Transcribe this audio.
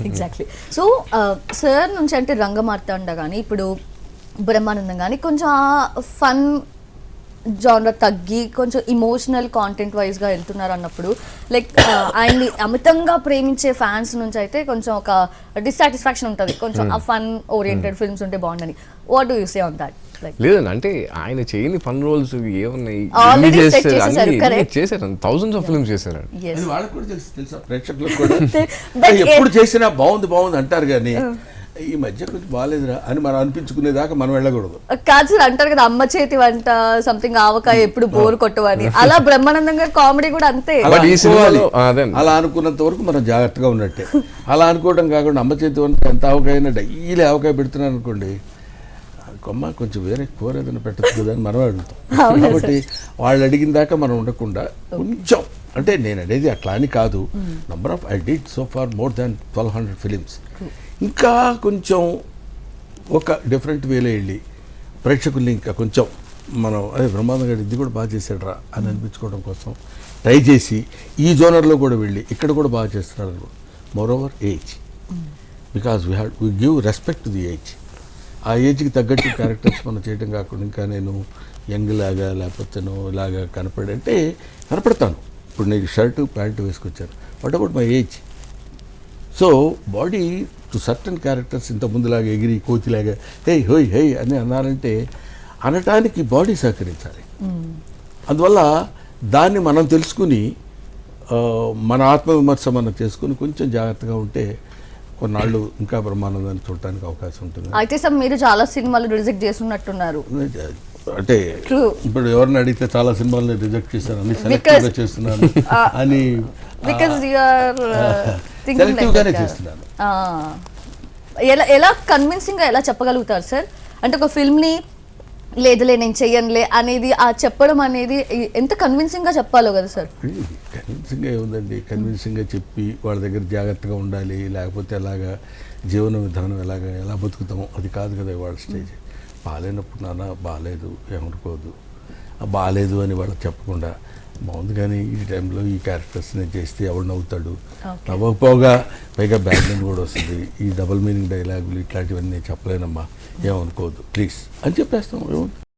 Exactly. So sir నుంచి అంటే రంగమార్తాండ కానీ ఇప్పుడు బ్రహ్మానందం కానీ కొంచెం ఫన్ జానర్ తగ్గి కొంచెం ఇమోషనల్ కాంటెంట్ వైజ్గా వెళ్తున్నారు అన్నప్పుడు లైక్ ఆయన్ని అమితంగా ప్రేమించే ఫ్యాన్స్ నుంచి అయితే కొంచెం ఒక డిస్సాటిస్ఫాక్షన్ ఉంటుంది, కొంచెం ఆ ఫన్ ఓరియంటెడ్ ఫిల్మ్స్ ఉంటే బాగుండని. What do you say on that? లేదండి, అంటే ఆయన చేయని ఫన్ రోల్స్ ఏమున్నాయి, చేశారు, థౌసండ్స్ ఆఫ్ ఫిల్మ్స్ చేశారు. వాళ్ళకి కూడా తెలుసా ప్రేక్షకులకు కూడా ఎప్పుడు చేసినా బాగుంది బాగుంది అంటారు కానీ ఈ మధ్య కొంచెం బాగాలేదురా అని మనం అనిపించుకునేదాకా మనం వెళ్ళకూడదు. కాదు సార్, అంటారు కదా అమ్మ చేతి వంట సంథింగ్ ఆవకాయ ఎప్పుడు బోర్ కొట్టవని, అలా బ్రహ్మానందం గారి కామెడీ కూడా అంతే. అలా అనుకున్నంత వరకు మనం జాగ్రత్తగా ఉన్నట్టే. అలా అనుకోవడం కాకుండా అమ్మ చేతి వంట ఎంత ఆవకాయ డైలీ ఆవకాయ పెడుతున్నాను అనుకోండి, కొమ్మ కొంచెం వేరే కూర ఏదైనా పెట్టచ్చు కదా అని మనం అడుగుతాం. కాబట్టి వాళ్ళు అడిగిన దాకా మనం ఉండకుండా కొంచెం, అంటే నేను అనేది అట్లా అని కాదు, number of I did so far more than 1200 films. ఇంకా కొంచెం ఒక డిఫరెంట్ వేలో వెళ్ళి ప్రేక్షకుల్ని ఇంకా కొంచెం మనం అదే బ్రహ్మానంద గారు ఇది కూడా బాగా చేశాడు అని అనిపించుకోవడం కోసం ట్రై చేసి ఈ జోనర్లో కూడా వెళ్ళి ఇక్కడ కూడా బాగా చేస్తున్నాడు. More over age, because we give respect to the age. ఆ ఏజ్కి తగ్గట్టు క్యారెక్టర్స్ మనం చేయడం కాకుండా ఇంకా నేను యంగ్ లాగా లేకపోతేనో ఇలాగా కనపడంటే కనపడతాను. ఇప్పుడు నేను షర్టు ప్యాంటు వేసుకొచ్చాను, what about my age? So body to certain characters ఇంత ముందులాగా ఎగిరి కోతిలాగా హే హోయ్ హే అని అన్నారంటే అనటానికి బాడీ సహకరించాలి. అందువల్ల దాన్ని మనం తెలుసుకుని మన ఆత్మవిమర్శ మనం చేసుకుని కొంచెం జాగ్రత్తగా ఉంటే కొన్నాళ్ళు ఇంకా బ్రహ్మానందాన్ని చూడటానికి అవకాశం ఉంటుంది. అయితే సార్ మీరు చాలా సినిమాలు రిజెక్ట్ చేస్తున్నట్టున్నారు. అంటే ఇప్పుడు ఎవరిని అడిగితే చాలా సినిమాలను రిజెక్ట్ చేశాను అని సెలెక్టివ్గా చేస్తున్నాను అని సెలెక్టివ్గానే చేస్తున్నాను. ఎలా కన్విన్సింగ్గా ఎలా చెప్పగలుగుతారు సార్? అంటే ఒక ఫిల్మ్ని లేదులే నేను చెయ్యనులే అనేది ఆ చెప్పడం అనేది ఎంత కన్విన్సింగ్గా చెప్పాలో కదా సార్. కన్విన్సింగ్గా ఏముందండి, కన్విన్సింగ్గా చెప్పి వాళ్ళ దగ్గర జాగ్రత్తగా ఉండాలి, లేకపోతే అలాగా జీవన విధానం ఎలా బతుకుతామో అది కాదు కదా వాళ్ళ స్టేజ్. బాగాలేనప్పుడు నాన్న బాగాలేదు ఏమనుకోదు, బాగాలేదు అని వాళ్ళకి చెప్పకుండా బాగుంది కానీ ఈ టైంలో ఈ క్యారెక్టర్స్ నేను చేస్తే ఎవడు నవ్వుతాడు, నవ్వకపోగా పైగా బ్యాడ్ లైన్ కూడా వస్తుంది, ఈ డబుల్ మీనింగ్ డైలాగులు ఇట్లాంటివన్నీ చెప్పలేనమ్మా ఏమనుకోవద్దు ప్లీజ్ అని చెప్పేస్తాం. ఏమవుతుంది?